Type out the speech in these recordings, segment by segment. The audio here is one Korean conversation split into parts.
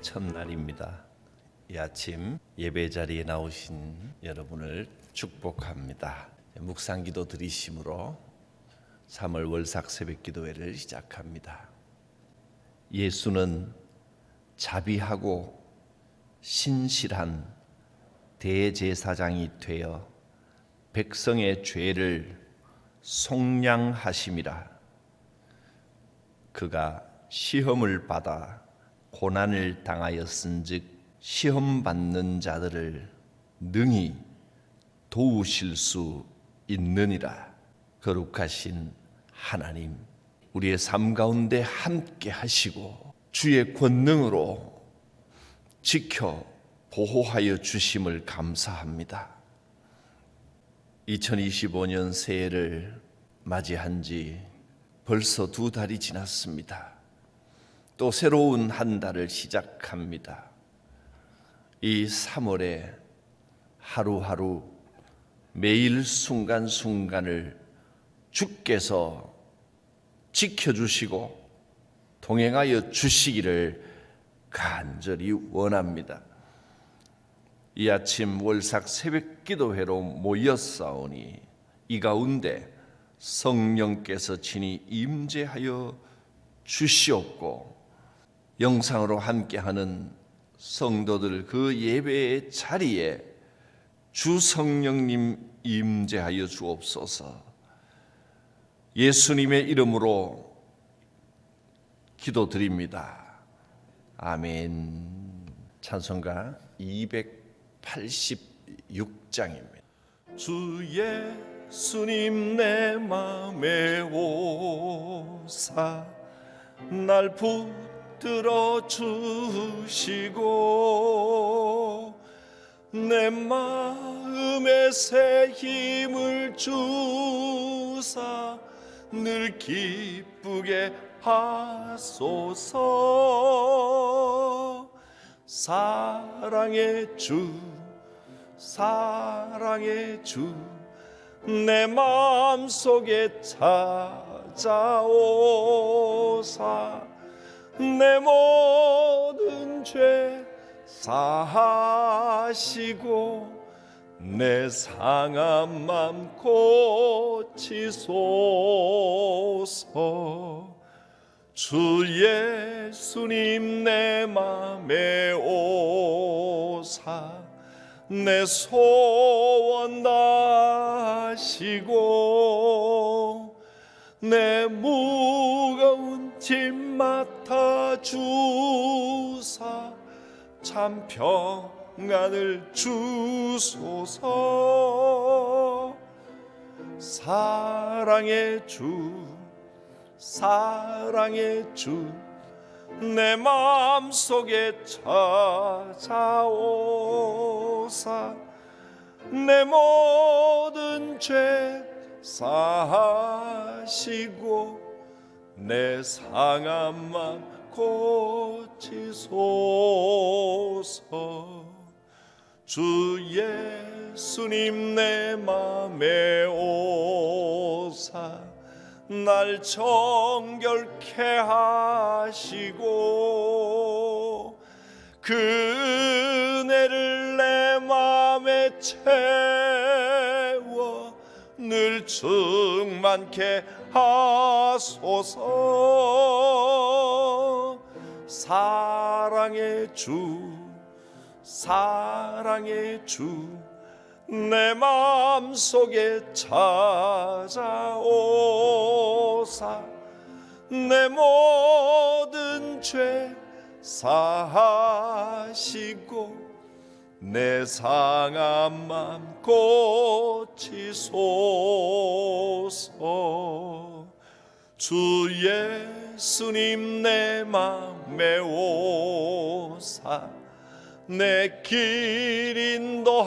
첫날입니다. 이 아침 예배 자리에 나오신 여러분을 축복합니다. 묵상기도 드리심으로 3월 월삭 새벽기도회를 시작합니다. 예수는 자비하고 신실한 대제사장이 되어 백성의 죄를 속량하심이라. 그가 시험을 받아 고난을 당하였은즉 시험받는 자들을 능히 도우실 수 있느니라. 거룩하신 하나님, 우리의 삶 가운데 함께 하시고 주의 권능으로 지켜 보호하여 주심을 감사합니다. 2025년 새해를 맞이한 지 벌써 2달이 지났습니다. 또 새로운 한 달을 시작합니다. 이 3월에 하루하루 매일 순간순간을 주께서 지켜주시고 동행하여 주시기를 간절히 원합니다. 이 아침 월삭 새벽기도회로 모였사오니 이 가운데 성령께서 친히 임재하여 주시옵고 영상으로 함께하는 성도들 그 예배의 자리에 주 성령님 임재하여 주옵소서. 예수님의 이름으로 기도드립니다. 아멘. 찬송가 286장입니다. 주 예수님 내 맘에 오사 날 붙들어 주시고 내 마음에 새 힘을 주사 늘 기쁘게 하소서. 사랑의 주 사랑의 주 내 마음속에 찾아오사 내 모든 죄 사하시고 내 상한 맘 고치소서. 주 예수님 내 맘에 오사 내 소원 다하시고 내 무거운 짐 맡아 주사 참 평안을 주소서. 사랑의 주 사랑의 주 내 마음속에 찾아오사 내 모든 죄 사하시고 내 상한 맘 고치소서. 주 예수님 내 맘에 오사 날 정결케 하시고 그 은혜를 내 맘에 채워 늘 충만케 하소서. 사랑의 주 사랑의 주 내 마음속에 찾아오사 내 모든 죄 사하시고 내 상한 맘 고치소서. 주 예수님 내 맘에 오사 내 길 인도하시고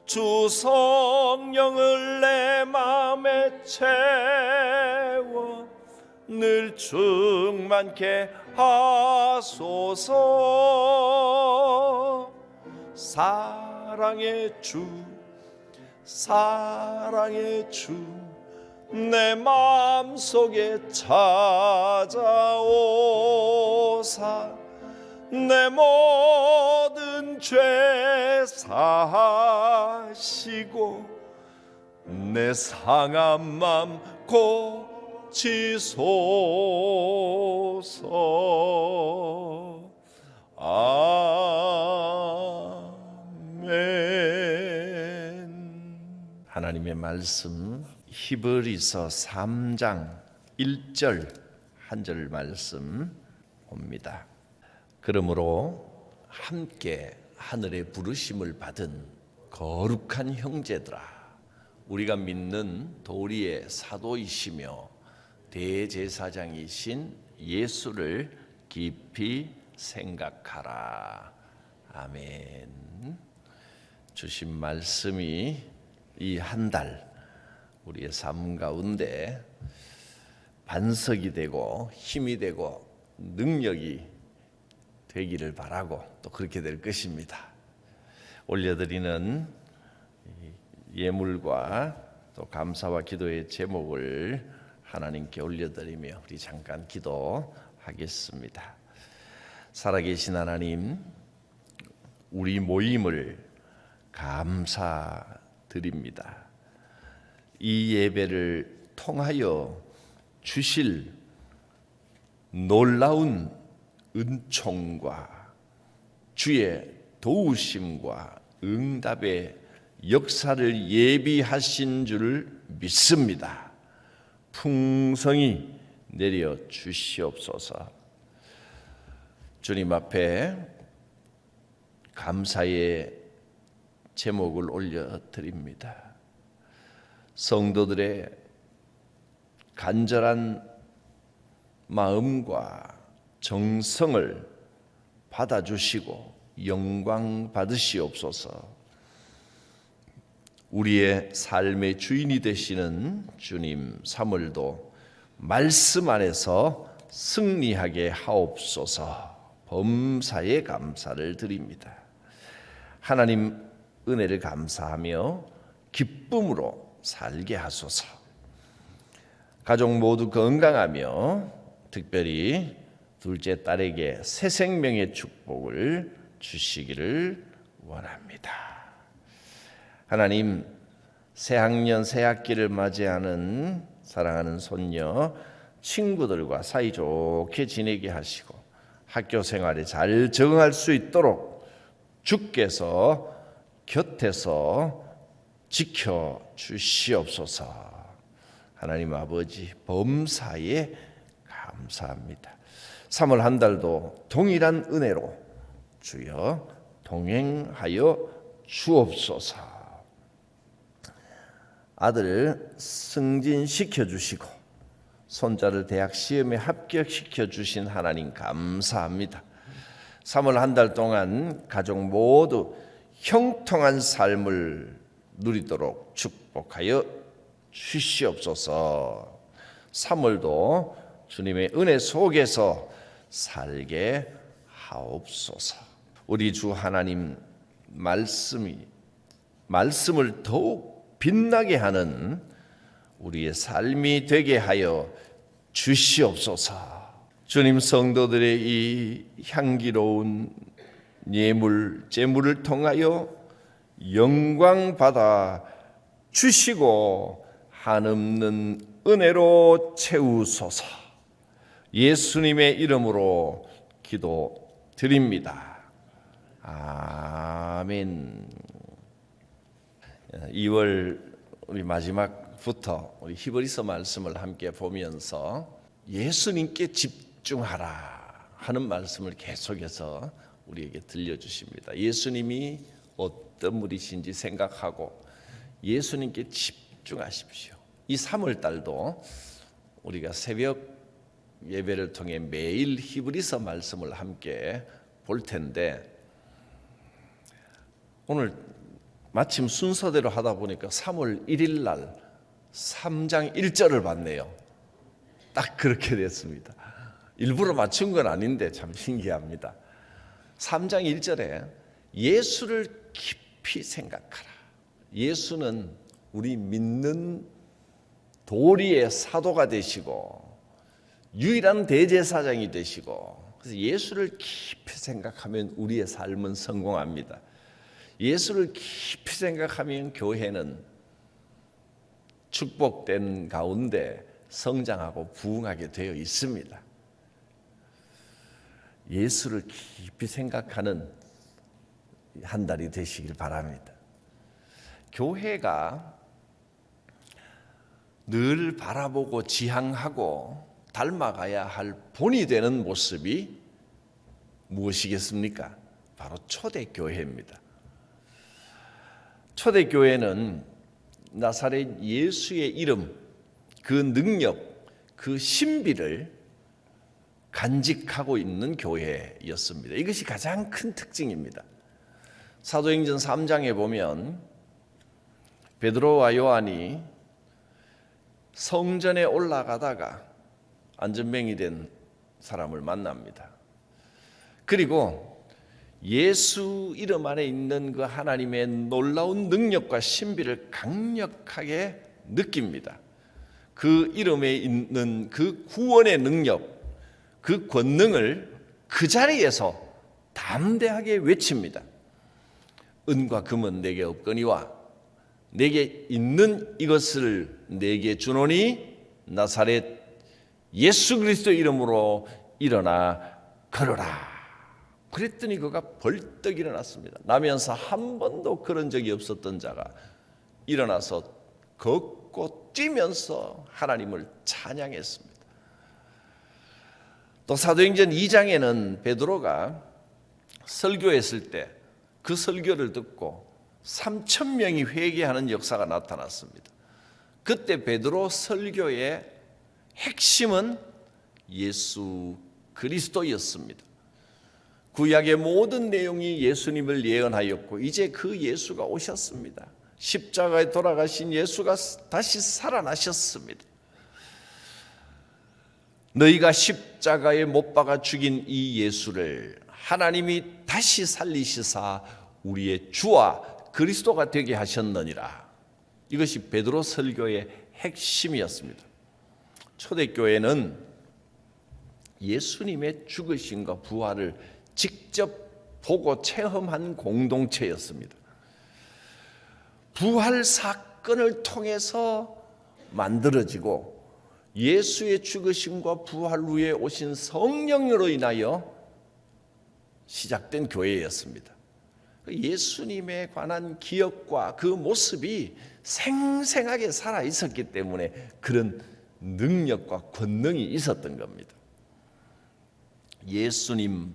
주 성령을 내 맘에 채워 늘 충만케 하소서. 사랑의 주 사랑의 주 내 마음속에 찾아오사 내 모든 죄 사하시고 내 상한 맘 고치소서. 아멘. 하나님의 말씀 히브리서 3장 1절 한 절 말씀 봅니다. 그러므로 함께 하늘의 부르심을 받은 거룩한 형제들아, 우리가 믿는 도리의 사도이시며 대제사장이신 예수를 깊이 생각하라. 아멘. 주신 말씀이 이 한 달 우리의 삶 가운데 반석이 되고 힘이 되고 능력이 되기를 바라고 또 그렇게 될 것입니다. 올려드리는 예물과 또 감사와 기도의 제목을 하나님께 올려드리며 우리 잠깐 기도하겠습니다. 살아계신 하나님, 우리 모임을 감사드립니다. 이 예배를 통하여 주실 놀라운 은총과 주의 도우심과 응답의 역사를 예비하신 줄 믿습니다. 풍성히 내려 주시옵소서. 주님 앞에 감사의 제목을 올려드립니다. 성도들의 간절한 마음과 정성을 받아주시고 영광 받으시옵소서. 우리의 삶의 주인이 되시는 주님, 3월도 말씀 안에서 승리하게 하옵소서. 범사에 감사를 드립니다. 하나님 은혜를 감사하며 기쁨으로 살게 하소서. 가족 모두 건강하며 특별히 둘째 딸에게 새 생명의 축복을 주시기를 원합니다. 하나님, 새학년 새학기를 맞이하는 사랑하는 손녀 친구들과 사이좋게 지내게 하시고 학교 생활에 잘 적응할 수 있도록 주께서 곁에서 지켜주시옵소서. 하나님 아버지, 범사에 감사합니다. 3월 한 달도 동일한 은혜로 주여 동행하여 주옵소서. 아들 승진시켜 주시고 손자를 대학 시험에 합격시켜 주신 하나님 감사합니다. 3월 한 달 동안 가족 모두 형통한 삶을 누리도록 축복하여 주시옵소서. 3월도 주님의 은혜 속에서 살게 하옵소서. 우리 주 하나님 말씀을 더욱 빛나게 하는 우리의 삶이 되게 하여 주시옵소서. 주님, 성도들의 이 향기로운 예물, 제물을 통하여 영광 받아 주시고 한없는 은혜로 채우소서. 예수님의 이름으로 기도드립니다. 아멘. 2월 우리 마지막부터 우리 히브리서 말씀을 함께 보면서 예수님께 집중하라 하는 말씀을 계속해서 우리에게 들려주십니다. 예수님이 어떤 분이신지 생각하고 예수님께 집중하십시오. 이 3월 달도 우리가 새벽 예배를 통해 매일 히브리서 말씀을 함께 볼 텐데 오늘 마침 순서대로 하다 보니까 3월 1일 날 3장 1절을 봤네요. 딱 그렇게 됐습니다. 일부러 맞춘 건 아닌데 참 신기합니다. 3장 1절에 예수를 깊이 생각하라. 예수는 우리 믿는 도리의 사도가 되시고 유일한 대제사장이 되시고, 그래서 예수를 깊이 생각하면 우리의 삶은 성공합니다. 예수를 깊이 생각하면 교회는 축복된 가운데 성장하고 부흥하게 되어 있습니다. 예수를 깊이 생각하는 한 달이 되시길 바랍니다. 교회가 늘 바라보고 지향하고 닮아가야 할 본이 되는 모습이 무엇이겠습니까? 바로 초대교회입니다. 초대교회는 나사렛 예수의 이름, 그 능력, 그 신비를 간직하고 있는 교회였습니다. 이것이 가장 큰 특징입니다. 사도행전 3장에 보면 베드로와 요한이 성전에 올라가다가 안전뱅이 된 사람을 만납니다. 그리고 예수 이름 안에 있는 그 하나님의 놀라운 능력과 신비를 강력하게 느낍니다. 그 이름에 있는 그 구원의 능력, 그 권능을 그 자리에서 담대하게 외칩니다. 은과 금은 내게 없거니와 내게 있는 이것을 내게 주노니 나사렛 예수 그리스도 이름으로 일어나 걸어라. 그랬더니 그가 벌떡 일어났습니다. 나면서 한 번도 그런 적이 없었던 자가 일어나서 걷고 뛰면서 하나님을 찬양했습니다. 또 사도행전 2장에는 베드로가 설교했을 때 그 설교를 듣고 3,000명이 회개하는 역사가 나타났습니다. 그때 베드로 설교의 핵심은 예수 그리스도였습니다. 구약의 모든 내용이 예수님을 예언하였고 이제 그 예수가 오셨습니다. 십자가에 돌아가신 예수가 다시 살아나셨습니다. 너희가 십자가에 못 박아 죽인 이 예수를 하나님이 다시 살리시사 우리의 주와 그리스도가 되게 하셨느니라. 이것이 베드로 설교의 핵심이었습니다. 초대교회는 예수님의 죽으심과 부활을 직접 보고 체험한 공동체였습니다. 부활 사건을 통해서 만들어지고 예수의 죽으심과 부활 후에 오신 성령으로 인하여 시작된 교회였습니다. 예수님에 관한 기억과 그 모습이 생생하게 살아 있었기 때문에 그런 능력과 권능이 있었던 겁니다. 예수님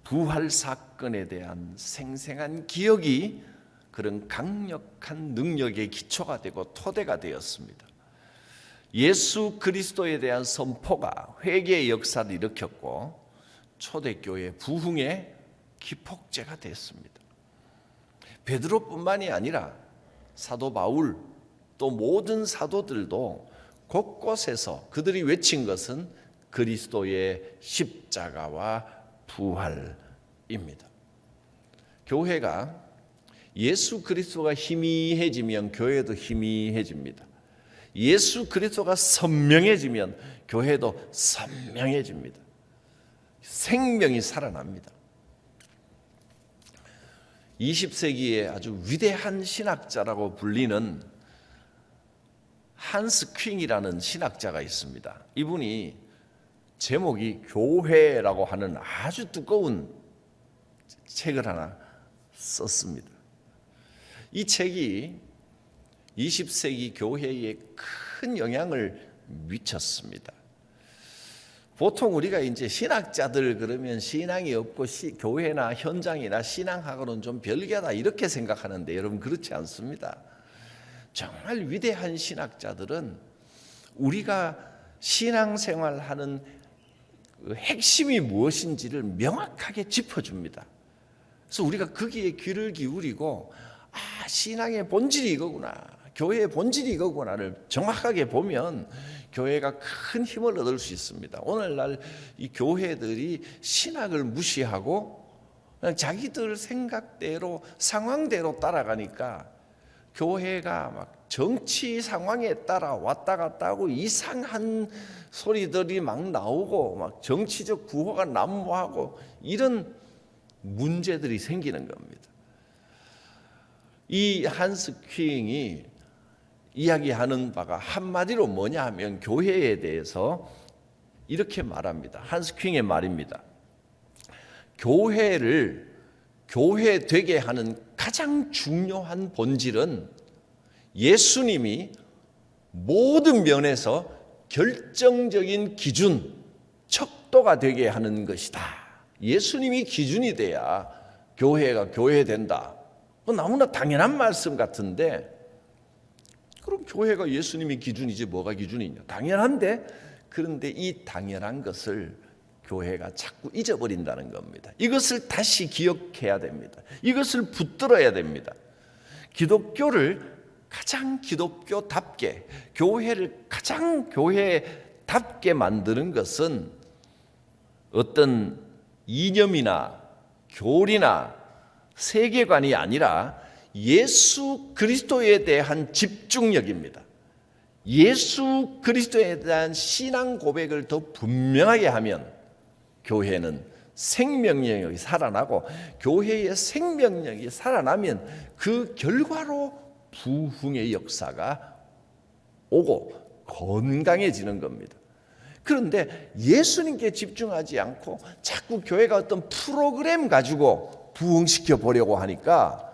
부활 사건에 대한 생생한 기억이 그런 강력한 능력의 기초가 되고 토대가 되었습니다. 예수 그리스도에 대한 선포가 회개의 역사를 일으켰고 초대교회 부흥의 기폭제가 됐습니다. 베드로뿐만이 아니라 사도 바울 또 모든 사도들도 곳곳에서 그들이 외친 것은 그리스도의 십자가와 부활입니다. 교회가 예수 그리스도가 희미해지면 교회도 희미해집니다. 예수 그리스도가 선명해지면 교회도 선명해집니다. 생명이 살아납니다. 20세기의 아주 위대한 신학자라고 불리는 한스 퀸이라는 신학자가 있습니다. 이분이 제목이 교회라고 하는 아주 두꺼운 책을 하나 썼습니다. 이 책이 20세기 교회에 큰 영향을 미쳤습니다. 보통 우리가 이제 신학자들 그러면 신앙이 없고 교회나 현장이나 신앙하고는 좀 별개다 이렇게 생각하는데 여러분 그렇지 않습니다. 정말 위대한 신학자들은 우리가 신앙생활하는 핵심이 무엇인지를 명확하게 짚어줍니다. 그래서 우리가 거기에 귀를 기울이고 신앙의 본질이 이거구나, 교회의 본질이 이거구나를 정확하게 보면 교회가 큰 힘을 얻을 수 있습니다. 오늘날 이 교회들이 신학을 무시하고 그냥 자기들 생각대로 상황대로 따라가니까 교회가 막 정치 상황에 따라 왔다 갔다 하고 이상한 소리들이 막 나오고 막 정치적 구호가 난무하고 이런 문제들이 생기는 겁니다. 이 한스 킹이 이야기하는 바가 한마디로 뭐냐 하면 교회에 대해서 이렇게 말합니다. 한스 킹의 말입니다. 교회를 교회 되게 하는 가장 중요한 본질은 예수님이 모든 면에서 결정적인 기준, 척도가 되게 하는 것이다. 예수님이 기준이 돼야 교회가 교회된다. 너무나 당연한 말씀 같은데, 그럼 교회가 예수님이 기준이지 뭐가 기준이냐? 당연한데, 그런데 이 당연한 것을 교회가 자꾸 잊어버린다는 겁니다. 이것을 다시 기억해야 됩니다. 이것을 붙들어야 됩니다. 기독교를 가장 기독교답게, 교회를 가장 교회답게 만드는 것은 어떤 이념이나 교리나 세계관이 아니라 예수 그리스도에 대한 집중력입니다. 예수 그리스도에 대한 신앙 고백을 더 분명하게 하면 교회는 생명력이 살아나고, 교회의 생명력이 살아나면 그 결과로 부흥의 역사가 오고 건강해지는 겁니다. 그런데 예수님께 집중하지 않고 자꾸 교회가 어떤 프로그램 가지고 부흥시켜 보려고 하니까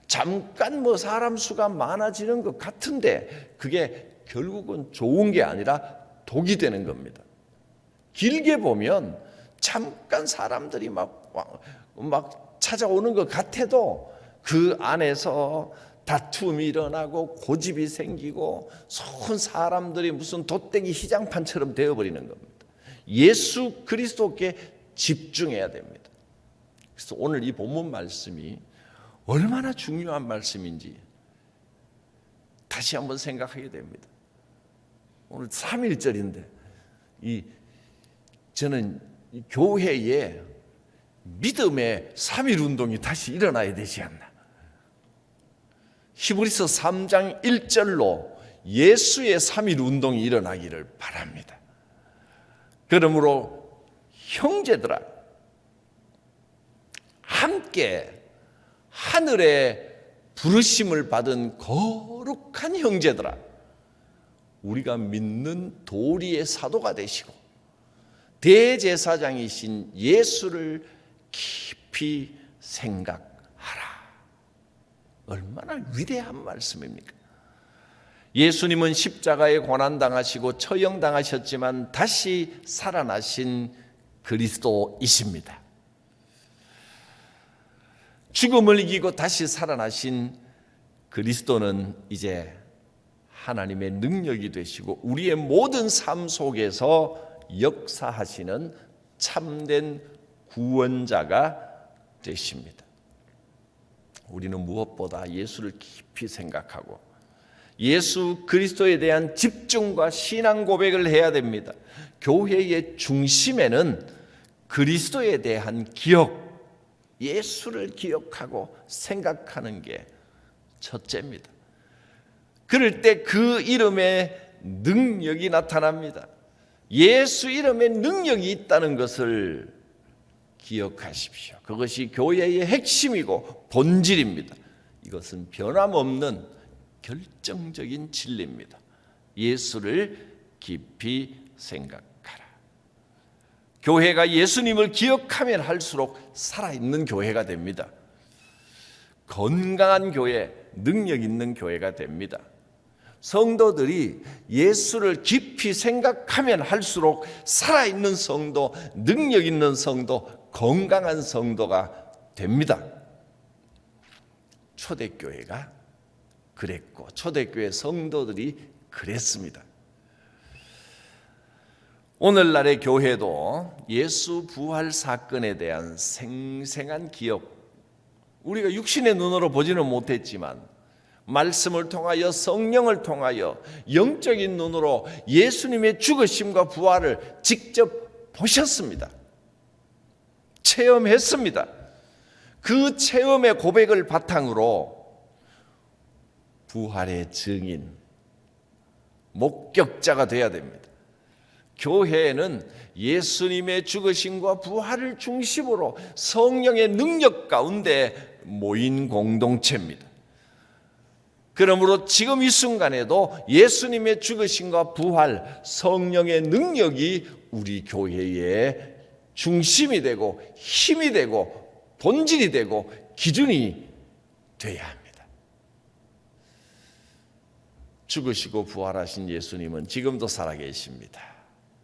잠깐 사람 수가 많아지는 것 같은데 그게 결국은 좋은 게 아니라 독이 되는 겁니다. 길게 보면 잠깐 사람들이 막 찾아오는 것 같아도 그 안에서 다툼이 일어나고 고집이 생기고 선 사람들이 무슨 돗대기 시장판처럼 되어버리는 겁니다. 예수 그리스도께 집중해야 됩니다. 그래서 오늘 이 본문 말씀이 얼마나 중요한 말씀인지 다시 한번 생각하게 됩니다. 오늘 3.1절인데 저는 이 교회에 믿음의 3.1운동이 다시 일어나야 되지 않나. 히브리서 3장 1절로 예수의 3.1운동이 일어나기를 바랍니다. 그러므로 형제들아, 함께 하늘의 부르심을 받은 거룩한 형제들아, 우리가 믿는 도리의 사도가 되시고 대제사장이신 예수를 깊이 생각하라. 얼마나 위대한 말씀입니까? 예수님은 십자가에 고난당하시고 처형당하셨지만 다시 살아나신 그리스도이십니다. 죽음을 이기고 다시 살아나신 그리스도는 이제 하나님의 능력이 되시고 우리의 모든 삶 속에서 역사하시는 참된 구원자가 되십니다. 우리는 무엇보다 예수를 깊이 생각하고 예수 그리스도에 대한 집중과 신앙 고백을 해야 됩니다. 교회의 중심에는 그리스도에 대한 기억, 예수를 기억하고 생각하는 게 첫째입니다. 그럴 때 그 이름에 능력이 나타납니다. 예수 이름에 능력이 있다는 것을 기억하십시오. 그것이 교회의 핵심이고 본질입니다. 이것은 변함없는 결정적인 진리입니다. 예수를 깊이 생각하라. 교회가 예수님을 기억하면 할수록 살아있는 교회가 됩니다. 건강한 교회, 능력 있는 교회가 됩니다. 성도들이 예수를 깊이 생각하면 할수록 살아있는 성도, 능력 있는 성도, 건강한 성도가 됩니다. 초대교회가 그랬고 초대교회 성도들이 그랬습니다. 오늘날의 교회도 예수 부활 사건에 대한 생생한 기억, 우리가 육신의 눈으로 보지는 못했지만 말씀을 통하여 성령을 통하여 영적인 눈으로 예수님의 죽으심과 부활을 직접 보셨습니다. 체험했습니다. 그 체험의 고백을 바탕으로 부활의 증인, 목격자가 되어야 됩니다. 교회는 예수님의 죽으심과 부활을 중심으로 성령의 능력 가운데 모인 공동체입니다. 그러므로 지금 이 순간에도 예수님의 죽으심과 부활, 성령의 능력이 우리 교회의 중심이 되고 힘이 되고 본질이 되고 기준이 되어야 합니다. 죽으시고 부활하신 예수님은 지금도 살아계십니다.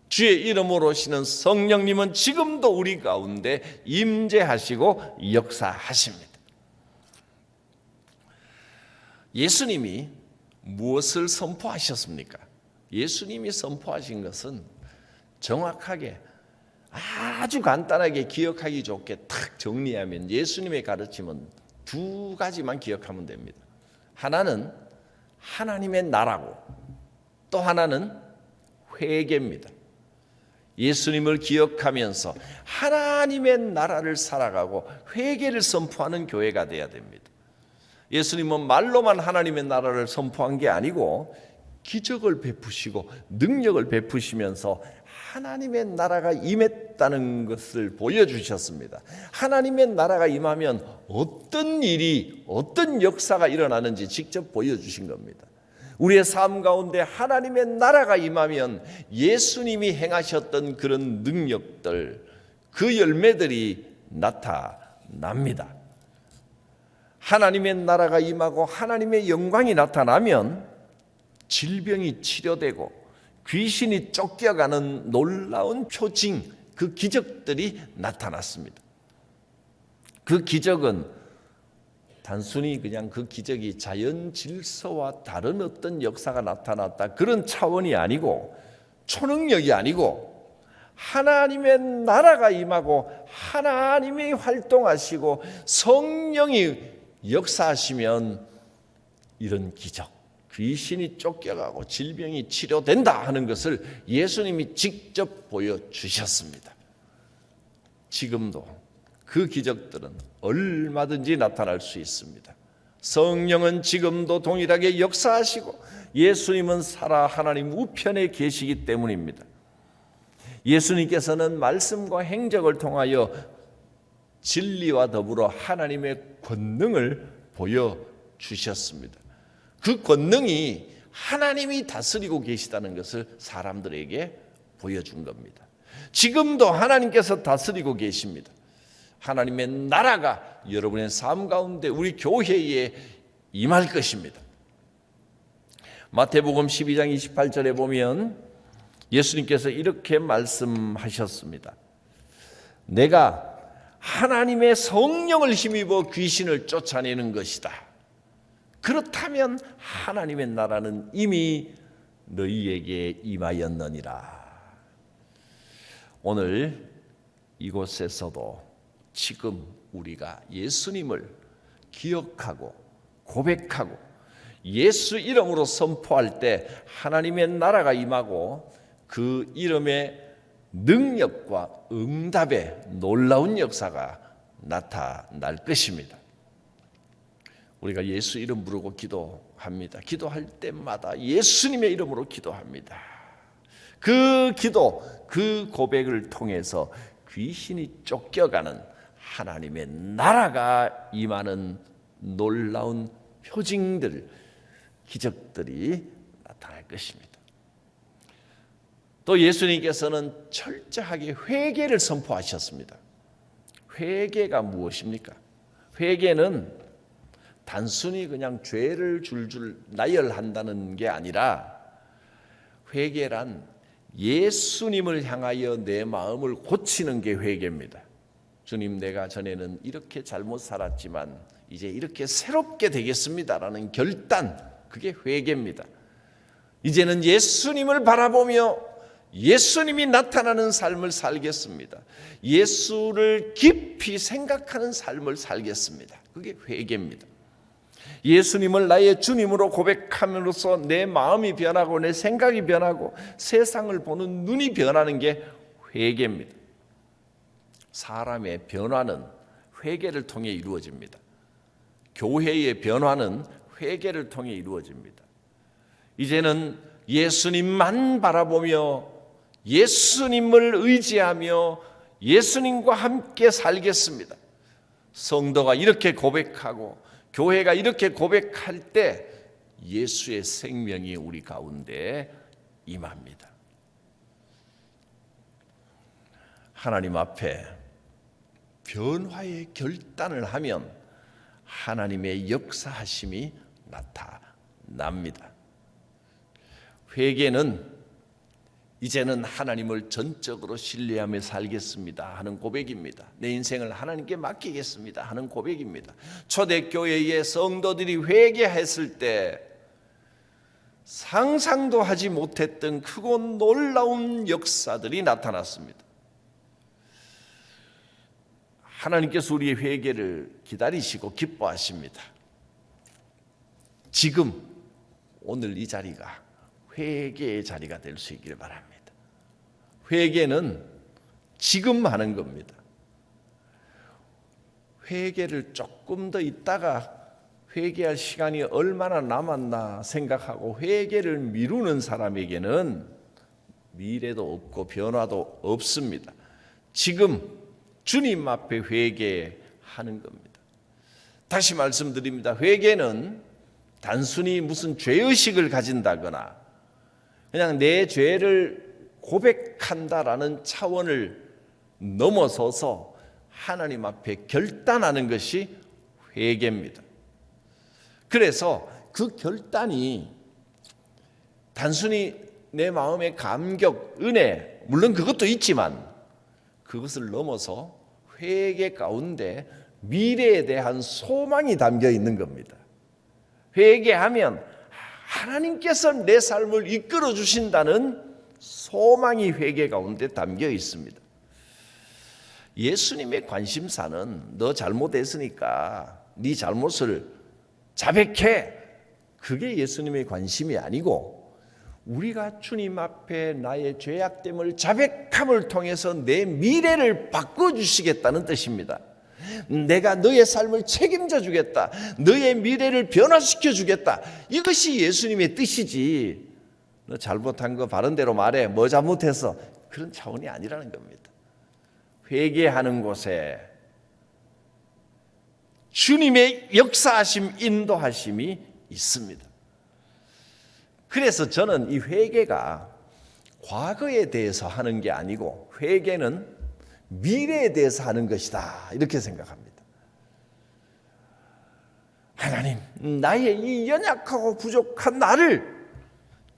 주의 이름으로 오시는 성령님은 지금도 우리 가운데 임재하시고 역사하십니다. 예수님이 무엇을 선포하셨습니까? 예수님이 선포하신 것은 정확하게 아주 간단하게 기억하기 좋게 탁 정리하면 예수님의 가르침은 두 가지만 기억하면 됩니다. 하나는 하나님의 나라고 또 하나는 회개입니다. 예수님을 기억하면서 하나님의 나라를 살아가고 회개를 선포하는 교회가 되어야 됩니다. 예수님은 말로만 하나님의 나라를 선포한 게 아니고 기적을 베푸시고 능력을 베푸시면서 하나님의 나라가 임했다는 것을 보여주셨습니다. 하나님의 나라가 임하면 어떤 일이, 어떤 역사가 일어나는지 직접 보여주신 겁니다. 우리의 삶 가운데 하나님의 나라가 임하면 예수님이 행하셨던 그런 능력들, 그 열매들이 나타납니다. 하나님의 나라가 임하고 하나님의 영광이 나타나면 질병이 치료되고 귀신이 쫓겨가는 놀라운 표징, 그 기적들이 나타났습니다. 그 기적은 단순히 그냥 그 기적이 자연 질서와 다른 어떤 역사가 나타났다 그런 차원이 아니고 초능력이 아니고 하나님의 나라가 임하고 하나님이 활동하시고 성령이 역사하시면 이런 기적, 귀신이 쫓겨가고 질병이 치료된다 하는 것을 예수님이 직접 보여주셨습니다. 지금도 그 기적들은 얼마든지 나타날 수 있습니다. 성령은 지금도 동일하게 역사하시고 예수님은 살아 하나님 우편에 계시기 때문입니다. 예수님께서는 말씀과 행적을 통하여 진리와 더불어 하나님의 권능을 보여주셨습니다. 그 권능이 하나님이 다스리고 계시다는 것을 사람들에게 보여준 겁니다. 지금도 하나님께서 다스리고 계십니다. 하나님의 나라가 여러분의 삶 가운데 우리 교회에 임할 것입니다. 마태복음 12장 28절에 보면 예수님께서 이렇게 말씀하셨습니다. 내가 하나님의 성령을 힘입어 귀신을 쫓아내는 것이다. 그렇다면 하나님의 나라는 이미 너희에게 임하였느니라. 오늘 이곳에서도 지금 우리가 예수님을 기억하고 고백하고 예수 이름으로 선포할 때 하나님의 나라가 임하고 그 이름의 능력과 응답의 놀라운 역사가 나타날 것입니다. 우리가 예수 이름 부르고 기도합니다. 기도할 때마다 예수님의 이름으로 기도합니다. 그 기도, 그 고백을 통해서 귀신이 쫓겨가는 하나님의 나라가 임하는 놀라운 표징들, 기적들이 나타날 것입니다. 또 예수님께서는 철저하게 회개를 선포하셨습니다. 회개가 무엇입니까? 회개는 단순히 그냥 죄를 줄줄 나열한다는 게 아니라 회개란 예수님을 향하여 내 마음을 고치는 게 회개입니다. 주님, 내가 전에는 이렇게 잘못 살았지만 이제 이렇게 새롭게 되겠습니다라는 결단, 그게 회개입니다. 이제는 예수님을 바라보며 예수님이 나타나는 삶을 살겠습니다. 예수를 깊이 생각하는 삶을 살겠습니다. 그게 회개입니다. 예수님을 나의 주님으로 고백함으로써 내 마음이 변하고 내 생각이 변하고 세상을 보는 눈이 변하는 게 회개입니다. 사람의 변화는 회개를 통해 이루어집니다. 교회의 변화는 회개를 통해 이루어집니다. 이제는 예수님만 바라보며 예수님을 의지하며 예수님과 함께 살겠습니다. 성도가 이렇게 고백하고 교회가 이렇게 고백할 때 예수의 생명이 우리 가운데 임합니다. 하나님 앞에 변화의 결단을 하면 하나님의 역사하심이 나타납니다. 회개는 이제는 하나님을 전적으로 신뢰하며 살겠습니다 하는 고백입니다. 내 인생을 하나님께 맡기겠습니다 하는 고백입니다. 초대교회의 성도들이 회개했을 때 상상도 하지 못했던 크고 놀라운 역사들이 나타났습니다. 하나님께서 우리의 회개를 기다리시고 기뻐하십니다. 지금 오늘 이 자리가 회개의 자리가 될 수 있기를 바랍니다. 회개는 지금 하는 겁니다. 회개를 조금 더 있다가 회개할 시간이 얼마나 남았나 생각하고 회개를 미루는 사람에게는 미래도 없고 변화도 없습니다. 지금 주님 앞에 회개하는 겁니다. 다시 말씀드립니다. 회개는 단순히 무슨 죄의식을 가진다거나 그냥 내 죄를 고백한다라는 차원을 넘어서서 하나님 앞에 결단하는 것이 회개입니다. 그래서 그 결단이 단순히 내 마음의 감격, 은혜, 물론 그것도 있지만 그것을 넘어서 회개 가운데 미래에 대한 소망이 담겨 있는 겁니다. 회개하면 하나님께서 내 삶을 이끌어 주신다는 소망이 회개 가운데 담겨 있습니다. 예수님의 관심사는 너 잘못했으니까 네 잘못을 자백해. 그게 예수님의 관심이 아니고 우리가 주님 앞에 나의 죄악됨을 자백함을 통해서 내 미래를 바꿔주시겠다는 뜻입니다. 내가 너의 삶을 책임져 주겠다. 너의 미래를 변화시켜 주겠다. 이것이 예수님의 뜻이지. 너 잘못한 거 바른 대로 말해. 뭐 잘못했어? 그런 차원이 아니라는 겁니다. 회개하는 곳에 주님의 역사하심, 인도하심이 있습니다. 그래서 저는 이 회개가 과거에 대해서 하는 게 아니고 회개는 미래에 대해서 하는 것이다 이렇게 생각합니다. 하나님, 나의 이 연약하고 부족한 나를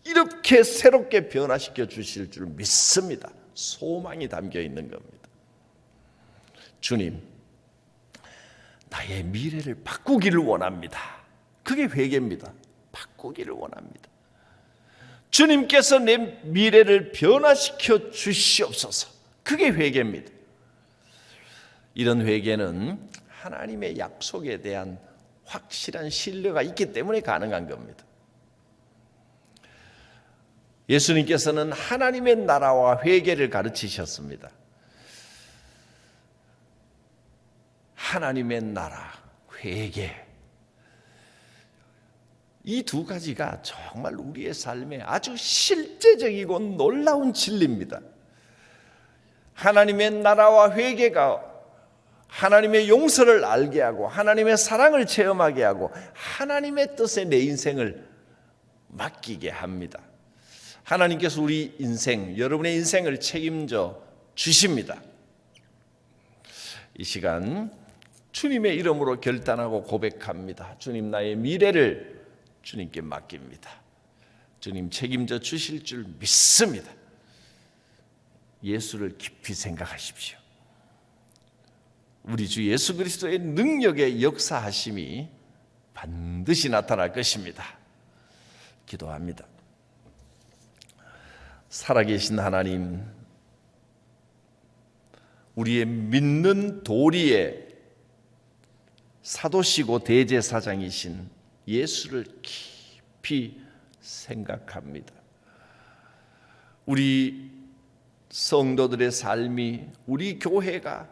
이렇게 새롭게 변화시켜 주실 줄 믿습니다. 소망이 담겨 있는 겁니다. 주님, 나의 미래를 바꾸기를 원합니다. 그게 회개입니다. 바꾸기를 원합니다. 주님께서 내 미래를 변화시켜 주시옵소서. 그게 회개입니다. 이런 회개는 하나님의 약속에 대한 확실한 신뢰가 있기 때문에 가능한 겁니다. 예수님께서는 하나님의 나라와 회개를 가르치셨습니다. 하나님의 나라, 회개. 이 두 가지가 정말 우리의 삶에 아주 실제적이고 놀라운 진리입니다. 하나님의 나라와 회개가 하나님의 용서를 알게 하고 하나님의 사랑을 체험하게 하고 하나님의 뜻에 내 인생을 맡기게 합니다. 하나님께서 우리 인생, 여러분의 인생을 책임져 주십니다. 이 시간 주님의 이름으로 결단하고 고백합니다. 주님, 나의 미래를 주님께 맡깁니다. 주님 책임져 주실 줄 믿습니다. 예수를 깊이 생각하십시오. 우리 주 예수 그리스도의 능력의 역사하심이 반드시 나타날 것입니다. 기도합니다. 살아계신 하나님, 우리의 믿는 도리의 사도시고 대제사장이신 예수를 깊이 생각합니다. 우리 성도들의 삶이, 우리 교회가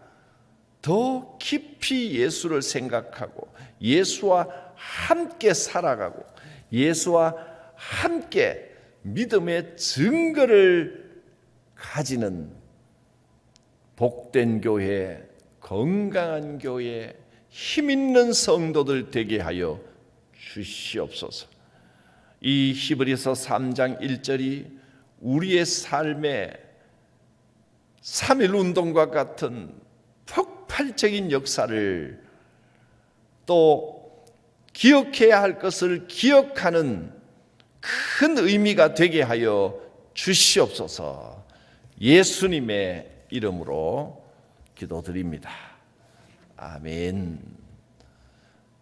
더 깊이 예수를 생각하고 예수와 함께 살아가고 예수와 함께 믿음의 증거를 가지는 복된 교회, 건강한 교회, 힘 있는 성도들 되게 하여 주시옵소서. 이 히브리서 3장 1절이 우리의 삶에 3.1 운동과 같은 폭발적인 역사를 또 기억해야 할 것을 기억하는 큰 의미가 되게 하여 주시옵소서. 예수님의 이름으로 기도드립니다. 아멘.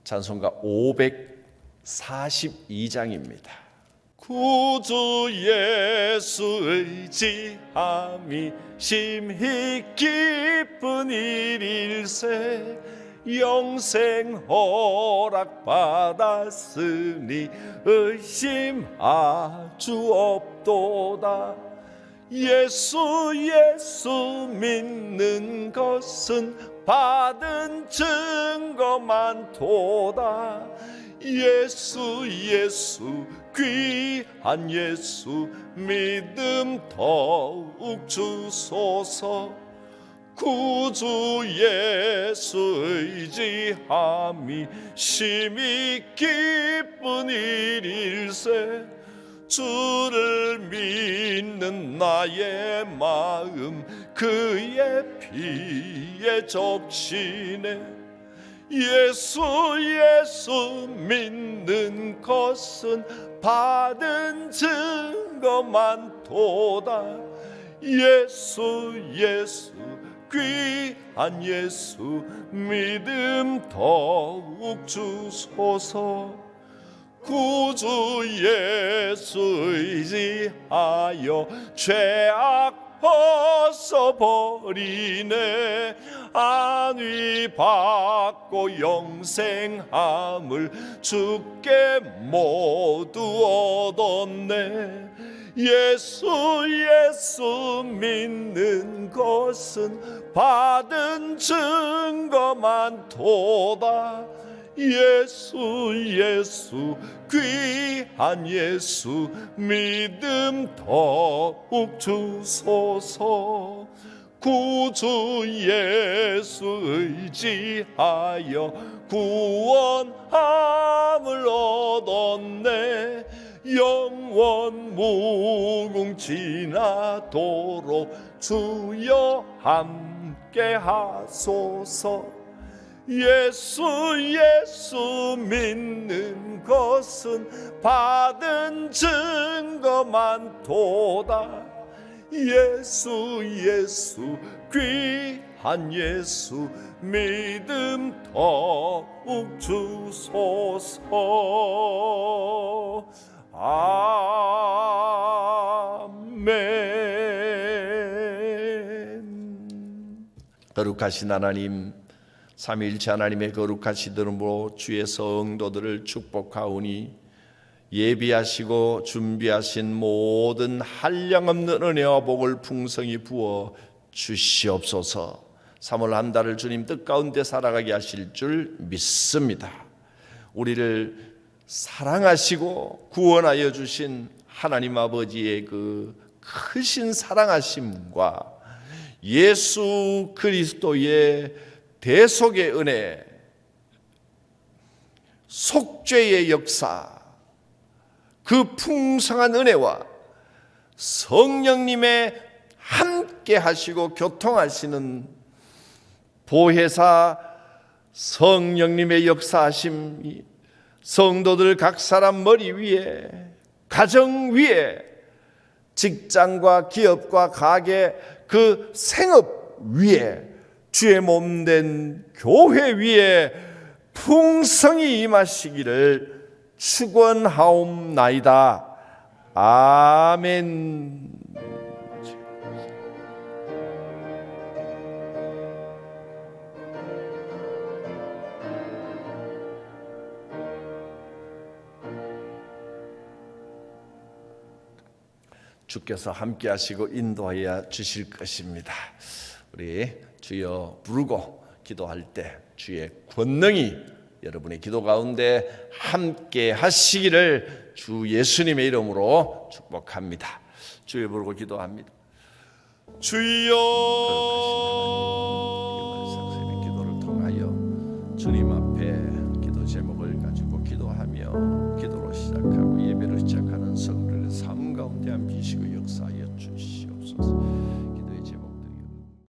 찬송가 542장입니다. 구주 예수 의지함이 심히 기쁜 일일세 영생 허락 받았으니 의심 아주 없도다. 예수 믿는 것은 받은 증거만 도다. 예수 귀한 예수 믿음 더욱 주소서. 구주 예수 의지함이 심히 기쁜 일일세 주를 믿는 나의 마음 그의 피에 적시네. 예수 믿는 것은 받은 증거만 도다. 예수 귀한 예수 믿음 더욱 주소서. 구주 예수 의지하여 죄악 벗어버리네. 안위 받고 영생함을 주께 모두 얻었네. 예수 믿는 것은 받은 증거만 도다. 예수 귀한 예수 믿음 더욱 주소서. 구주 예수 의지하여 구원함을 얻었네. 영원 무궁지나도록 주여 함께 하소서. 예수 믿는 것은 받은 증거만 도다. 예수 귀한 예수 믿음 더욱 주소서. 아멘. 거룩하신 하나님, 삼위일체 하나님의 거룩하신 이름으로 주의 성도들을 축복하오니 예비하시고 준비하신 모든 한량없는 은혜와 복을 풍성히 부어 주시옵소서. 3월 한 달을 주님 뜻 가운데 살아가게 하실 줄 믿습니다. 우리를 사랑하시고 구원하여 주신 하나님 아버지의 그 크신 사랑하심과 예수 그리스도의 대속의 은혜, 속죄의 역사, 그 풍성한 은혜와 성령님의 함께 하시고 교통하시는 보혜사 성령님의 역사하심이 성도들 각 사람 머리 위에, 가정 위에, 직장과 기업과 가게 그 생업 위에, 주의 몸된 교회 위에 풍성히 임하시기를 축원하옵나이다. 아멘. 주께서 함께 하시고 인도하여 주실 것입니다. 우리 주여 부르고 기도할 때 주의 권능이 여러분의 기도 가운데 함께 하시기를 주 예수님의 이름으로 축복합니다. 주여 부르고 기도합니다. 주여, 기도를 통하여 주님 앞에 기도 제목을 가지고 기도하며 기도로 시작하고 예배로 시작하는 성